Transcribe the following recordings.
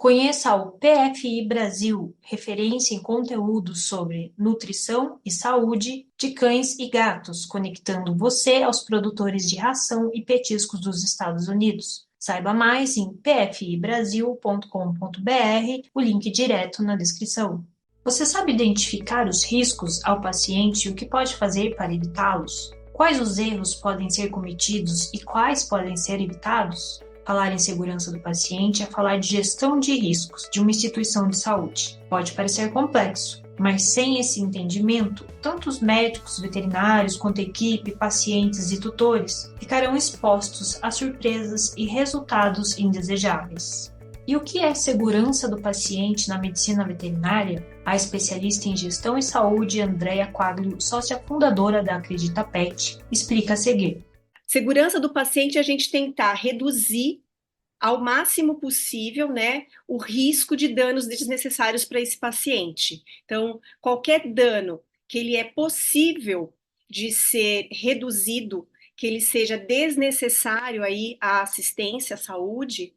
Conheça o PFI Brasil, referência em conteúdos sobre nutrição e saúde de cães e gatos, conectando você aos produtores de ração e petiscos dos Estados Unidos. Saiba mais em pfibrasil.com.br, o link direto na descrição. Você sabe identificar os riscos ao paciente e o que pode fazer para evitá-los? Quais os erros podem ser cometidos e quais podem ser evitados? Falar em segurança do paciente é falar de gestão de riscos de uma instituição de saúde. Pode parecer complexo, mas sem esse entendimento, tanto os médicos, veterinários, quanto a equipe, pacientes e tutores ficarão expostos a surpresas e resultados indesejáveis. E o que é segurança do paciente na medicina veterinária? A especialista em gestão e saúde, Andréa Quaglio, sócia fundadora da Acredita Pet, explica a seguir. Segurança do paciente é a gente tentar reduzir ao máximo possível, né, o risco de danos desnecessários para esse paciente. Então, qualquer dano que ele é possível de ser reduzido, que ele seja desnecessário aí à assistência à saúde,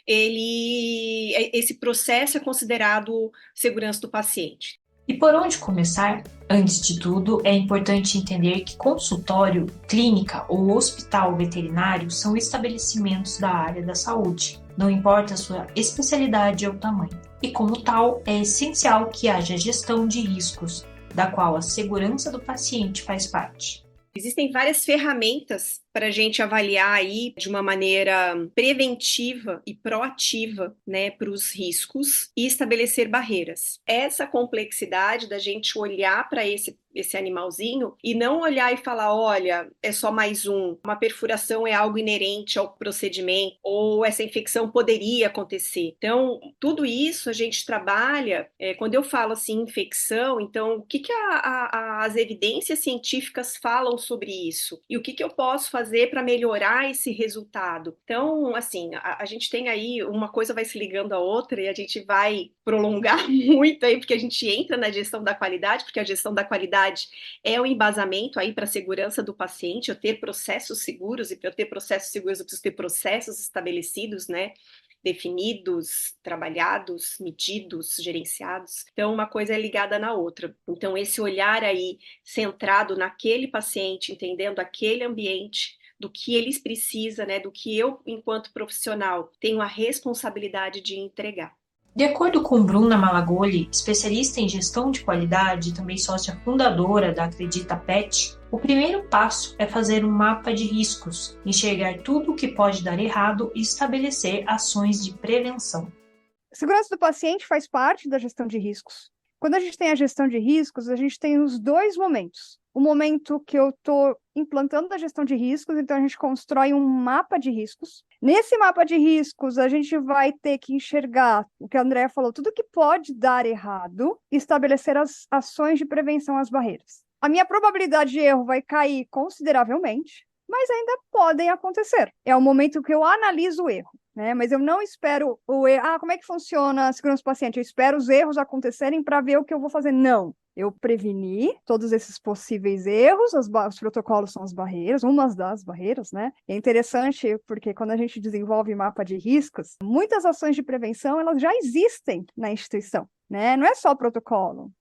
esse processo é considerado segurança do paciente. E por onde começar? Antes de tudo, é importante entender que consultório, clínica ou hospital veterinário são estabelecimentos da área da saúde, não importa a sua especialidade ou tamanho. E como tal, é essencial que haja gestão de riscos, da qual a segurança do paciente faz parte. Existem várias ferramentas para a gente avaliar aí de uma maneira preventiva e proativa, né, para os riscos e estabelecer barreiras. Essa complexidade da gente olhar para esse animalzinho e não olhar e falar, olha, é só mais uma perfuração é algo inerente ao procedimento, ou essa infecção poderia acontecer. Então, tudo isso a gente trabalha, quando eu falo assim, infecção, então, o que as evidências científicas falam sobre isso? E o que eu posso fazer para melhorar esse resultado? Então, assim, a gente tem aí, uma coisa vai se ligando à outra e a gente vai prolongar muito aí, porque a gente entra na gestão da qualidade, porque a gestão da qualidade é o embasamento aí para a segurança do paciente. Eu ter processos seguros, e para eu ter processos seguros eu preciso ter processos estabelecidos, né, definidos, trabalhados, medidos, gerenciados. Então, uma coisa é ligada na outra. Então, esse olhar aí centrado naquele paciente, entendendo aquele ambiente, do que eles precisam, né, do que eu, enquanto profissional, tenho a responsabilidade de entregar. De acordo com Bruna Malagoli, especialista em gestão de qualidade e também sócia fundadora da Acredita Pet, o primeiro passo é fazer um mapa de riscos, enxergar tudo o que pode dar errado e estabelecer ações de prevenção. A segurança do paciente faz parte da gestão de riscos. Quando a gente tem a gestão de riscos, a gente tem os dois momentos. O momento que eu estou implantando a gestão de riscos, então a gente constrói um mapa de riscos. Nesse mapa de riscos, a gente vai ter que enxergar o que a Andrea falou, tudo que pode dar errado, e estabelecer as ações de prevenção às barreiras. A minha probabilidade de erro vai cair consideravelmente, mas ainda podem acontecer. É o momento que eu analiso o erro, né? Mas eu não espero o erro. Ah, como é que funciona a segurança do paciente? Eu espero os erros acontecerem para ver o que eu vou fazer. Não. Eu preveni todos esses possíveis erros, os protocolos são as barreiras, umas das barreiras, né? É interessante porque quando a gente desenvolve mapa de riscos, muitas ações de prevenção, elas já existem na instituição, né? Não é só protocolo,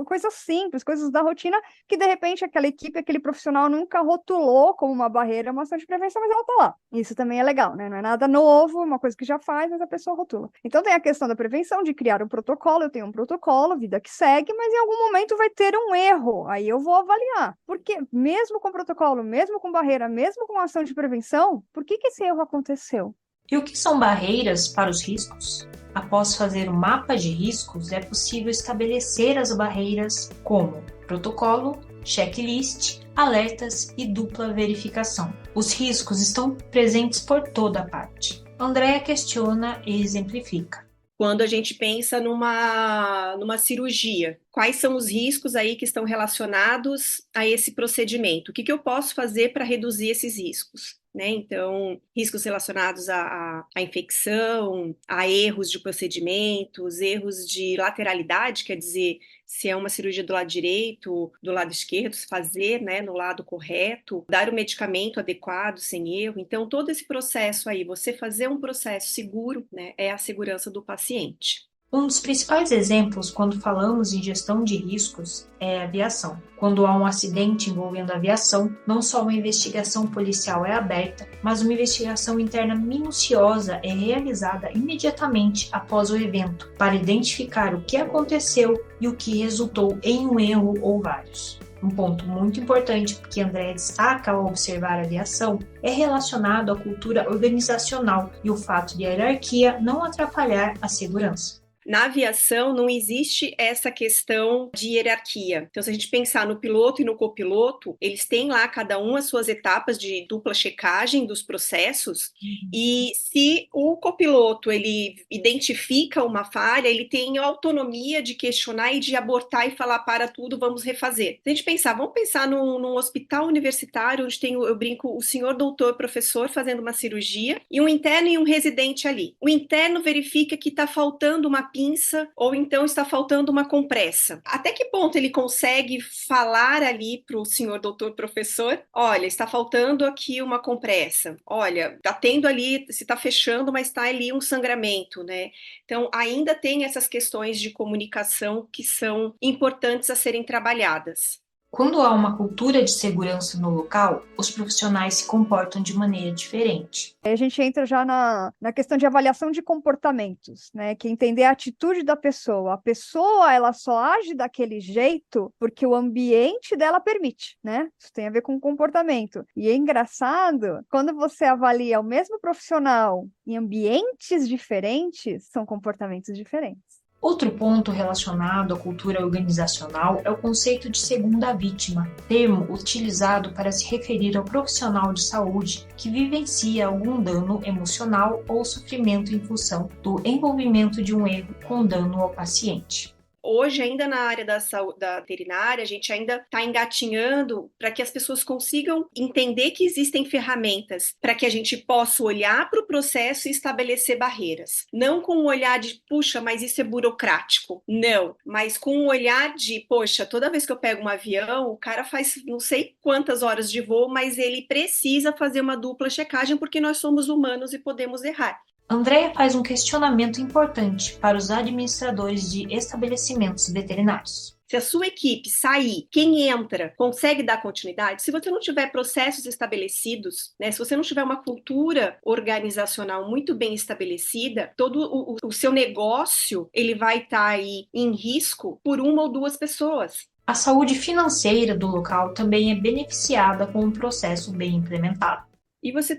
coisas simples, coisas da rotina que, de repente, aquela equipe, aquele profissional nunca rotulou como uma barreira, uma ação de prevenção, mas ela está lá. Isso também é legal, né? Não é nada novo, uma coisa que já faz, mas a pessoa rotula. Então, tem a questão da prevenção, de criar um protocolo, eu tenho um protocolo, vida que segue, mas em algum momento vai ter um erro, aí eu vou avaliar. Porque mesmo com protocolo, mesmo com barreira, mesmo com ação de prevenção, por que esse erro aconteceu? E o que são barreiras para os riscos? Após fazer o mapa de riscos, é possível estabelecer as barreiras como protocolo, checklist, alertas e dupla verificação. Os riscos estão presentes por toda a parte. Andréa questiona e exemplifica. Quando a gente pensa numa cirurgia, quais são os riscos aí que estão relacionados a esse procedimento? O que eu posso fazer para reduzir esses riscos? né? Então, riscos relacionados à infecção, a erros de procedimentos, erros de lateralidade, quer dizer, se é uma cirurgia do lado direito, do lado esquerdo, se fazer, né, no lado correto, dar o medicamento adequado, sem erro. Então, todo esse processo aí, você fazer um processo seguro, né, é a segurança do paciente. Um dos principais exemplos quando falamos em gestão de riscos é a aviação. Quando há um acidente envolvendo a aviação, não só uma investigação policial é aberta, mas uma investigação interna minuciosa é realizada imediatamente após o evento, para identificar o que aconteceu e o que resultou em um erro ou vários. Um ponto muito importante que Andrea destaca ao observar a aviação é relacionado à cultura organizacional e o fato de a hierarquia não atrapalhar a segurança. Na aviação não existe essa questão de hierarquia. Então, se a gente pensar no piloto e no copiloto, eles têm lá cada um as suas etapas de dupla checagem dos processos, e se o copiloto ele identifica uma falha, ele tem autonomia de questionar e de abortar e falar para tudo, vamos refazer. Se a gente pensar, vamos pensar num hospital universitário onde tem, eu brinco, o senhor doutor professor fazendo uma cirurgia e um interno e um residente ali. O interno verifica que está faltando uma pinça ou então está faltando uma compressa. Até que ponto ele consegue falar ali para o senhor doutor professor, olha, está faltando aqui uma compressa, olha, está tendo ali, se está fechando, mas está ali um sangramento, né? Então, ainda tem essas questões de comunicação que são importantes a serem trabalhadas. Quando há uma cultura de segurança no local, os profissionais se comportam de maneira diferente. A gente entra já na questão de avaliação de comportamentos, né? Que é entender a atitude da pessoa. A pessoa, ela só age daquele jeito porque o ambiente dela permite, né? Isso tem a ver com comportamento. E é engraçado, quando você avalia o mesmo profissional em ambientes diferentes, são comportamentos diferentes. Outro ponto relacionado à cultura organizacional é o conceito de segunda vítima, termo utilizado para se referir ao profissional de saúde que vivencia algum dano emocional ou sofrimento em função do envolvimento de um erro com dano ao paciente. Hoje, ainda na área da saúde, da veterinária, a gente ainda está engatinhando para que as pessoas consigam entender que existem ferramentas para que a gente possa olhar para o processo e estabelecer barreiras. Não com o olhar de, puxa, mas isso é burocrático. Não, mas com o olhar de, poxa, toda vez que eu pego um avião, o cara faz não sei quantas horas de voo, mas ele precisa fazer uma dupla checagem porque nós somos humanos e podemos errar. Andrea faz um questionamento importante para os administradores de estabelecimentos veterinários. Se a sua equipe sair, quem entra consegue dar continuidade? Se você não tiver processos estabelecidos, né, se você não tiver uma cultura organizacional muito bem estabelecida, todo o seu negócio ele vai estar aí em risco por uma ou duas pessoas. A saúde financeira do local também é beneficiada com um processo bem implementado. E você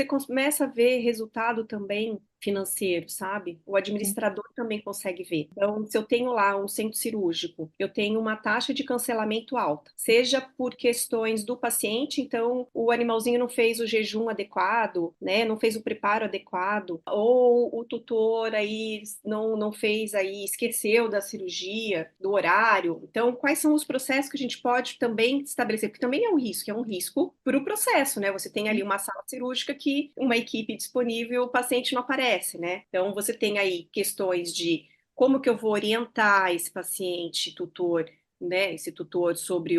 começa a ver resultado também financeiro, sabe? O administrador também consegue ver. Então, se eu tenho lá um centro cirúrgico, eu tenho uma taxa de cancelamento alta, seja por questões do paciente, então o animalzinho não fez o jejum adequado, né? Não fez o preparo adequado, ou o tutor aí não fez aí, esqueceu da cirurgia, do horário. Então, quais são os processos que a gente pode também estabelecer? Porque também é um risco para o processo, né? Você tem ali uma sala cirúrgica que uma equipe disponível, o paciente não aparece, né? Então, você tem aí questões de como que eu vou orientar esse paciente, tutor, né? Esse tutor sobre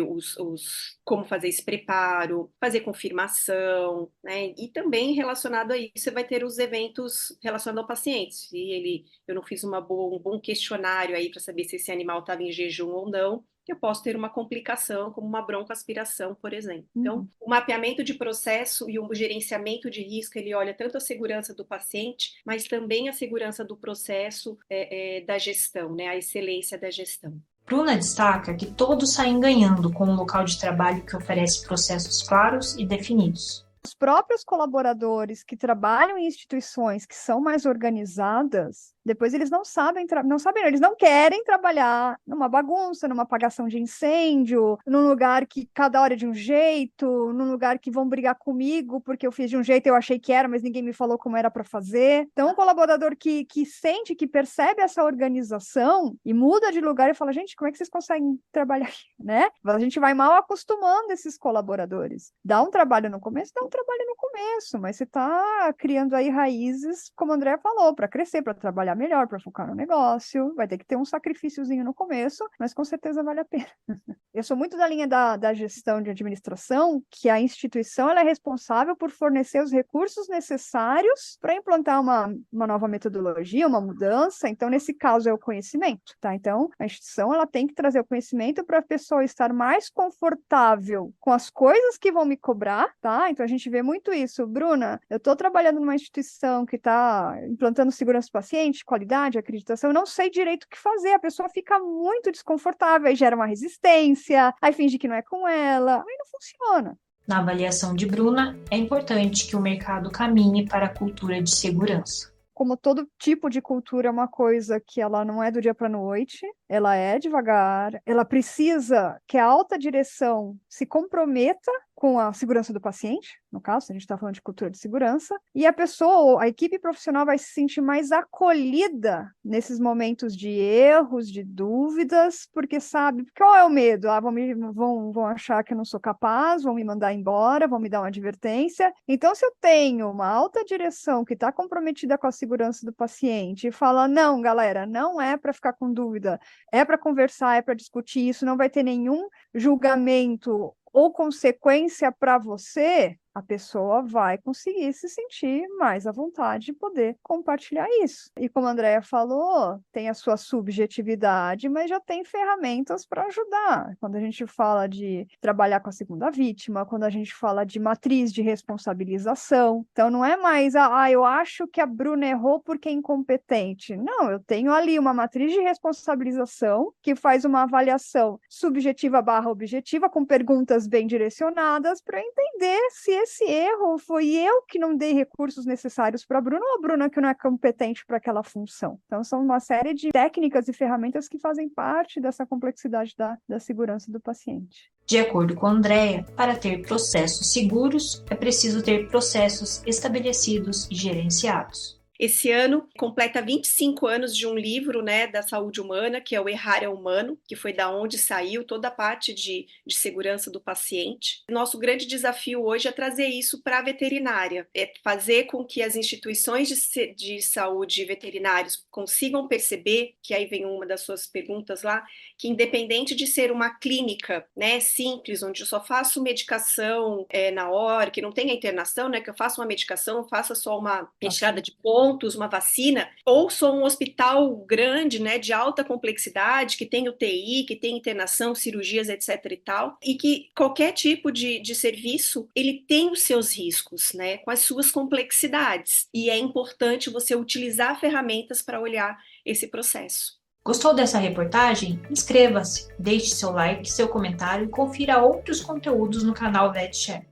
como fazer esse preparo, fazer confirmação, né? E também relacionado a isso, você vai ter os eventos relacionados ao paciente. Se eu não fiz um bom questionário aí para saber se esse animal estava em jejum ou não, eu posso ter uma complicação, como uma broncoaspiração, por exemplo. Então, o mapeamento de processo e o gerenciamento de risco, ele olha tanto a segurança do paciente, mas também a segurança do processo da gestão, né? A excelência da gestão. Bruna destaca que todos saem ganhando com um local de trabalho que oferece processos claros e definidos. Os próprios colaboradores que trabalham em instituições que são mais organizadas, depois eles eles não querem trabalhar numa bagunça, numa apagação de incêndio, num lugar que cada hora é de um jeito, num lugar que vão brigar comigo porque eu fiz de um jeito e eu achei que era, mas ninguém me falou como era para fazer. Então, um colaborador que sente, que percebe essa organização e muda de lugar e fala, gente, como é que vocês conseguem trabalhar aqui, né? A gente vai mal acostumando esses colaboradores. Dá um trabalho no começo, dá um trabalho no começo, mas você está criando aí raízes, como a Andrea falou, para crescer, para trabalhar melhor, para focar no negócio. Vai ter que ter um sacrifíciozinho no começo, mas com certeza vale a pena. Eu sou muito da linha da gestão de administração, que a instituição ela é responsável por fornecer os recursos necessários para implantar uma nova metodologia, uma mudança. Então, nesse caso, é o conhecimento, tá? Então, a instituição ela tem que trazer o conhecimento para a pessoa estar mais confortável com as coisas que vão me cobrar, tá? Então, a gente vê muito isso. Bruna, eu estou trabalhando numa instituição que está implantando segurança do paciente, qualidade, acreditação, eu não sei direito o que fazer, a pessoa fica muito desconfortável, aí gera uma resistência, aí finge que não é com ela, aí não funciona. Na avaliação de Bruna, é importante que o mercado caminhe para a cultura de segurança. Como todo tipo de cultura, é uma coisa que ela não é do dia para a noite, ela é devagar, ela precisa que a alta direção se comprometa com a segurança do paciente, no caso, a gente está falando de cultura de segurança, e a pessoa, a equipe profissional vai se sentir mais acolhida nesses momentos de erros, de dúvidas, porque sabe, qual é o medo? Vão achar que eu não sou capaz, vão me mandar embora, vão me dar uma advertência. Então, se eu tenho uma alta direção que está comprometida com a segurança do paciente e fala, não, galera, não é para ficar com dúvida, é para conversar, é para discutir isso, não vai ter nenhum julgamento ou consequência para você, a pessoa vai conseguir se sentir mais à vontade de poder compartilhar isso. E como a Andrea falou, tem a sua subjetividade, mas já tem ferramentas para ajudar. Quando a gente fala de trabalhar com a segunda vítima, quando a gente fala de matriz de responsabilização, então não é mais, eu acho que a Bruna errou porque é incompetente. Não, eu tenho ali uma matriz de responsabilização que faz uma avaliação subjetiva / objetiva, com perguntas bem direcionadas para entender se esse erro foi eu que não dei recursos necessários para a Bruna ou a Bruna que não é competente para aquela função. Então, são uma série de técnicas e ferramentas que fazem parte dessa complexidade da segurança do paciente. De acordo com a Andrea, para ter processos seguros, é preciso ter processos estabelecidos e gerenciados. Esse ano completa 25 anos de um livro, né, da saúde humana, que é o Errar é Humano, que foi da onde saiu toda a parte de segurança do paciente. Nosso grande desafio hoje é trazer isso para a veterinária, é fazer com que as instituições de saúde veterinários consigam perceber, que aí vem uma das suas perguntas lá, que independente de ser uma clínica, né, simples, onde eu só faço medicação na hora, que não tem a internação, né, que eu faço uma medicação, faça só uma retirada de pontos, uma vacina, ou sou um hospital grande, né, de alta complexidade, que tem UTI, que tem internação, cirurgias, etc e tal, e que qualquer tipo de serviço, ele tem os seus riscos, né, com as suas complexidades, e é importante você utilizar ferramentas para olhar esse processo. Gostou dessa reportagem? Inscreva-se, deixe seu like, seu comentário e confira outros conteúdos no canal VetShare.